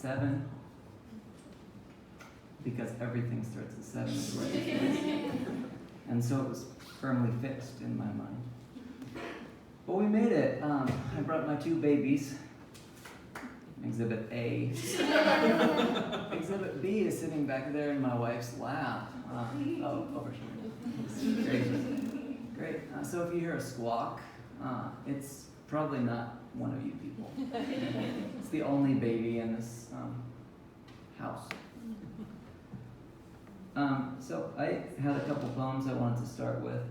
7, because everything starts at 7 is the right place. And so it was firmly fixed in my mind. But we made it. I brought my 2 babies. Exhibit A. Exhibit B is sitting back there in my wife's lap. Over here. Great. So if you hear a squawk, it's probably not one of you people. It's the only baby in this house. So I had a couple poems I wanted to start with.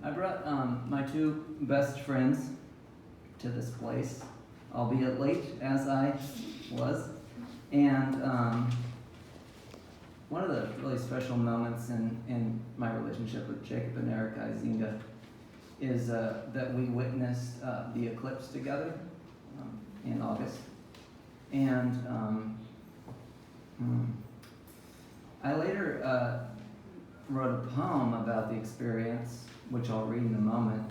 I brought my 2 best friends to this place, albeit late as I was. And one of the really special moments in my relationship with Jacob and Erica Izinga is that we witnessed the eclipse together in August. And I later wrote a poem about the experience, which I'll read in a moment,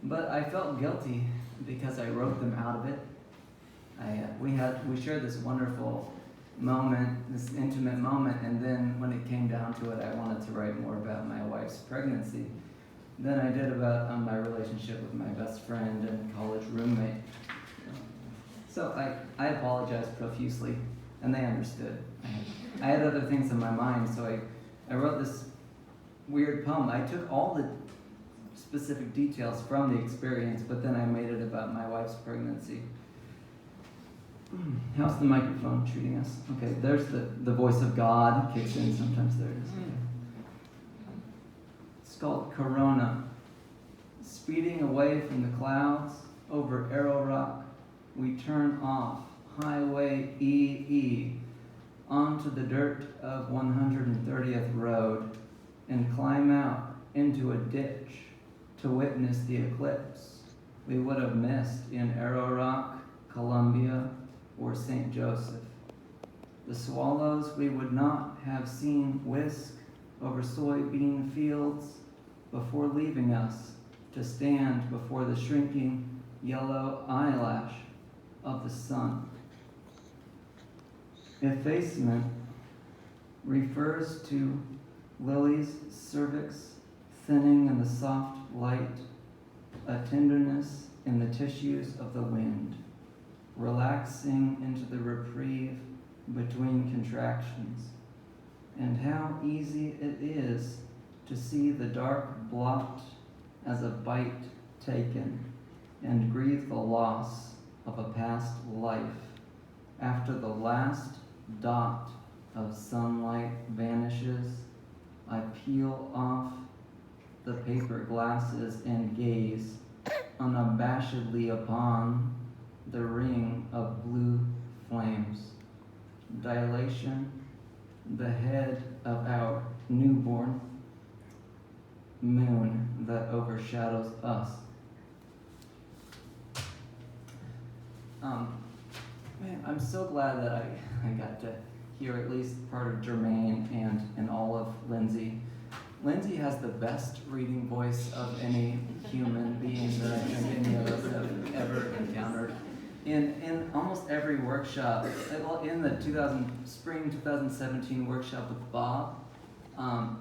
but I felt guilty because I wrote them out of it. We shared this wonderful moment, this intimate moment, and then when it came down to it, I wanted to write more about my wife's pregnancy than I did about my relationship with my best friend and college roommate. So I apologized profusely, and they understood. I had other things in my mind, so I wrote this weird poem. I took all the specific details from the experience, but then I made it about my wife's pregnancy. How's the microphone treating us? Okay, there's the voice of God kicks in sometimes. There it is. Okay. It's called Corona. Speeding away from the clouds over Arrow Rock, we turn off Highway EE onto the dirt of 130th Road and climb out into a ditch to witness the eclipse we would have missed in Arrow Rock, Columbia, or St. Joseph. The swallows we would not have seen whisk over soybean fields before leaving us to stand before the shrinking yellow eyelash of the sun. Effacement refers to Lily's cervix thinning in the soft light, a tenderness in the tissues of the wind, relaxing into the reprieve between contractions, and how easy it is to see the dark blot as a bite taken and grieve the loss of a past life after the last dot of sunlight vanishes. I peel off the paper glasses and gaze unabashedly upon the ring of blue flames. Dilation, the head of our newborn moon that overshadows us. Man, I'm so glad that I got to hear at least part of Jermaine and all of Lindsey. Lindsey has the best reading voice of any human being that I think any of us have ever encountered. In almost every workshop, in the spring 2017 workshop with Bob,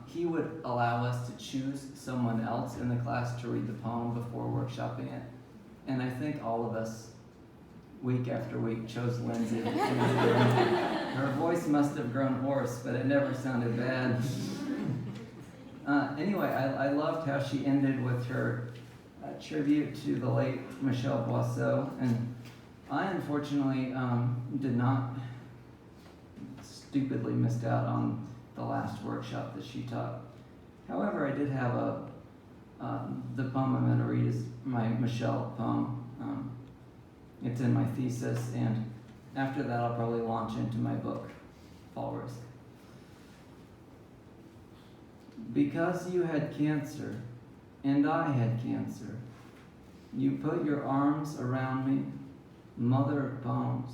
he would allow us to choose someone else in the class to read the poem before workshopping it. And I think all of us, week after week, chose Lindsey. Her voice must have grown hoarse, but it never sounded bad. Anyway, I loved how she ended with her tribute to the late Michel Boisseau, and I unfortunately did not, stupidly missed out on the last workshop that she taught. However, I did have the poem I'm going to read is my Michel poem. It's in my thesis, and after that I'll probably launch into my book, Fall Risk. Because you had cancer, and I had cancer, you put your arms around me, mother of poems.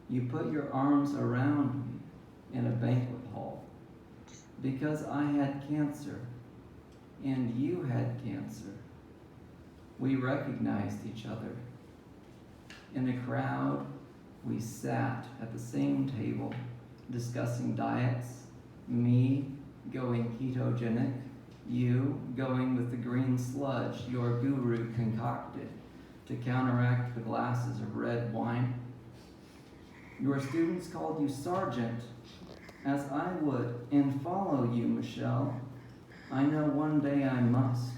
You put your arms around me in a banquet hall. Because I had cancer, and you had cancer, we recognized each other. In a crowd, we sat at the same table, discussing diets, me going ketogenic, you going with the green sludge your guru concocted to counteract the glasses of red wine. Your students called you sergeant, as I would, and follow you, Michelle. I know one day I must,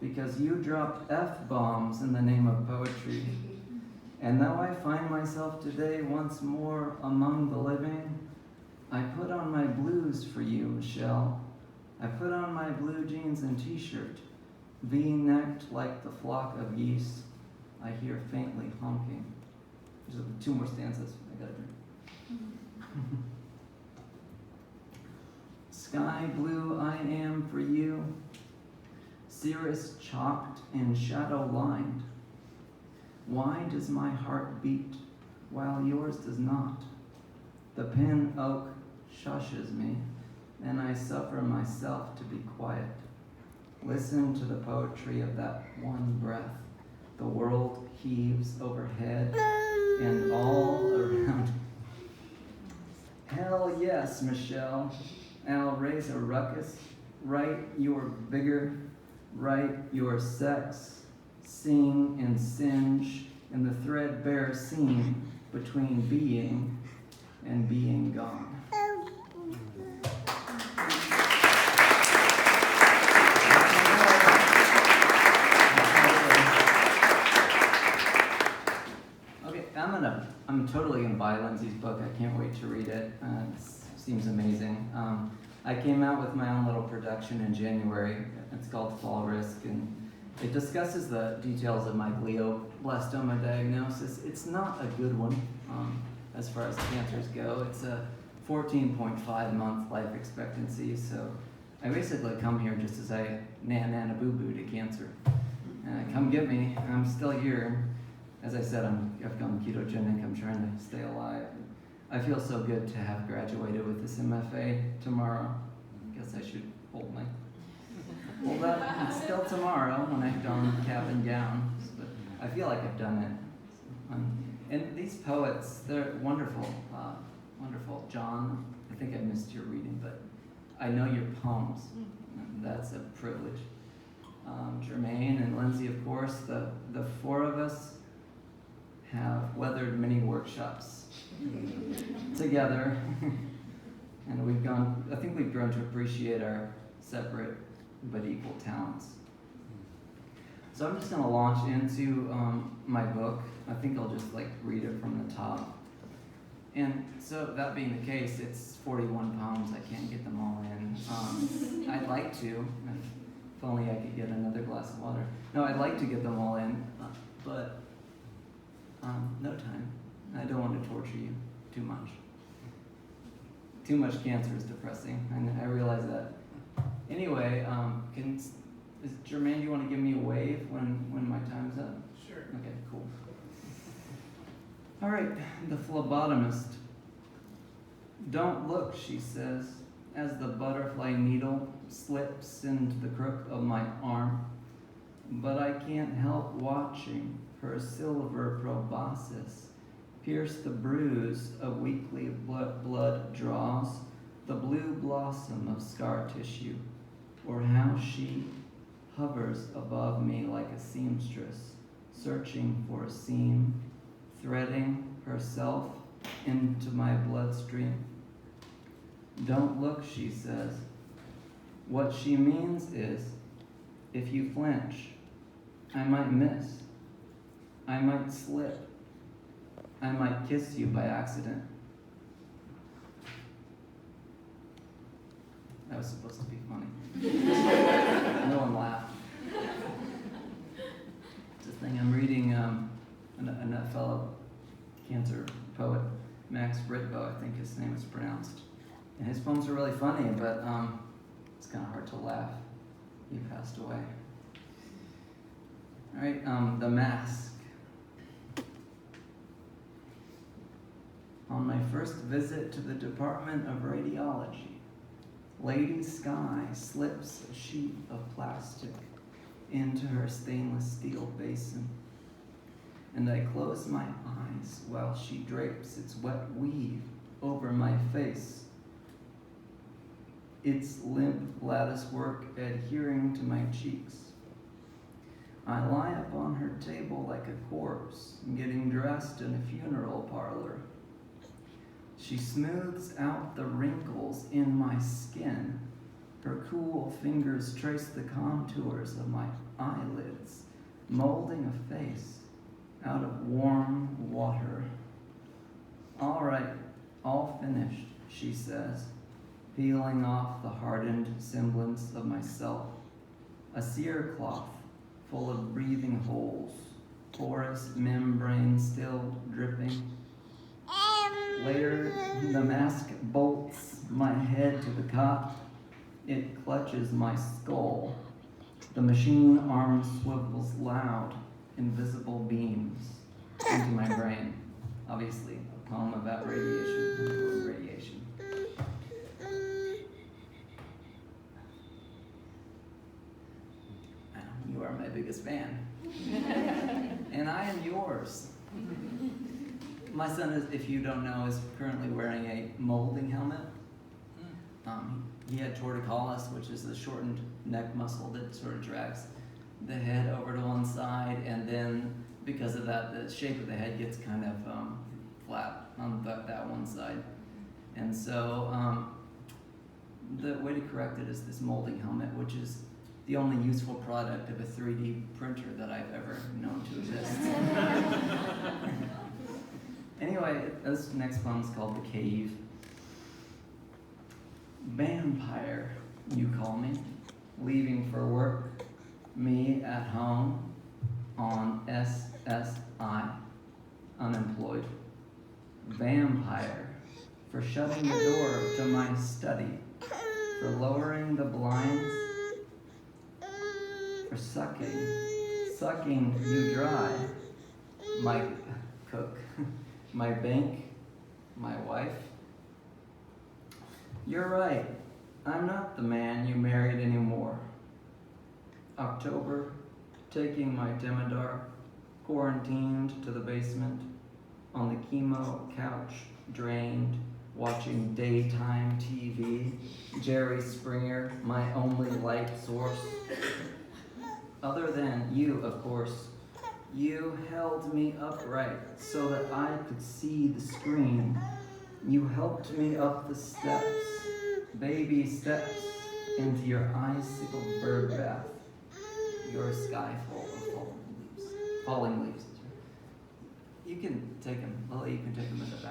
because you dropped F-bombs in the name of poetry. And though I find myself today once more among the living, I put on my blues for you, Michelle. I put on my blue jeans and t-shirt, V-necked like the flock of geese. I hear faintly honking. There's 2 more stanzas. I gotta drink. Sky blue I am for you, cirrus chalked and shadow lined. Why does my heart beat while yours does not? The pin oak shushes me, and I suffer myself to be quiet. Listen to the poetry of that one breath. The world heaves overhead and all around. Hell yes, Michelle. I'll raise a ruckus. Write your vigor. Write your sex. Sing and singe in the threadbare seam between being and being gone. Okay, I'm totally gonna buy Lindsey's book. I can't wait to read it. It seems amazing. I came out with my own little production in January. It's called Fall Risk, and it discusses the details of my glioblastoma diagnosis. It's not a good one as far as cancers go. It's a 14.5-month life expectancy, so I basically come here just to say na-na-na-boo-boo to cancer. Come get me, I'm still here. As I said, I've gone ketogenic, I'm trying to stay alive. I feel so good to have graduated with this M.F.A. tomorrow. I guess I should hold my... Well, it's still tomorrow when I don cap and gown, but I feel like I've done it. And these poets, they're wonderful, wonderful. John, I think I missed your reading, but I know your poems. That's a privilege. Jermaine and Lindsey, of course, the 4 of us have weathered many workshops together, and I think we've grown to appreciate our separate but equal talents. So I'm just going to launch into my book. I think I'll just read it from the top. And so that being the case, it's 41 poems. I can't get them all in. I'd like to, if only I could get another glass of water. No, I'd like to get them all in, but no time. I don't want to torture you too much. Too much cancer is depressing, and I realize that. Anyway, Jermaine, do you want to give me a wave when my time's up? Sure. Okay, cool. All right, the phlebotomist. Don't look, she says, as the butterfly needle slips into the crook of my arm. But I can't help watching her silver proboscis pierce the bruise of weekly blood draws, the blue blossom of scar tissue, or how she hovers above me like a seamstress, searching for a seam, threading herself into my bloodstream. Don't look, she says. What she means is, if you flinch, I might miss. I might slip. I might kiss you by accident. That was supposed to be funny. No one laughed. It's a thing. I'm reading a fellow cancer poet, Max Britbo, I think his name is pronounced. And his poems are really funny, but it's kind of hard to laugh. He passed away. All right, The Mask. On my first visit to the Department of Radiology, Lady Sky slips a sheet of plastic into her stainless steel basin and I close my eyes while she drapes its wet weave over my face, its limp lattice work adhering to my cheeks. I lie upon her table like a corpse, getting dressed in a funeral parlor. She smooths out the wrinkles in my skin. Her cool fingers trace the contours of my eyelids, molding a face out of warm water. All right, all finished, she says, peeling off the hardened semblance of myself. A cere cloth full of breathing holes, porous membrane still dripping. Later, the mask bolts my head to the cot. It clutches my skull. The machine arm swivels loud, invisible beams into my brain. Obviously, a poem about radiation. You are my biggest fan. And I am yours. My son is, if you don't know, is currently wearing a molding helmet. He had torticollis, which is the shortened neck muscle that sort of drags the head over to one side, and then because of that, the shape of the head gets kind of flat on that one side. And so the way to correct it is this molding helmet, which is the only useful product of a 3D printer that I've ever known to exist. Anyway, this next poem is called The Cave. Vampire, you call me, leaving for work, me at home on SSI, unemployed. Vampire, for shutting the door to my study, for lowering the blinds, for sucking you dry, my cook, my bank, my wife. You're right, I'm not the man you married anymore. October, taking my Demodar, quarantined to the basement, on the chemo couch, drained, watching daytime TV, Jerry Springer, my only light source. Other than you, of course, you held me upright so that I could see the screen. You helped me up the steps, baby steps, into your icicle bird bath, your sky full of falling leaves. You can take them, Lily, you can take them in the back.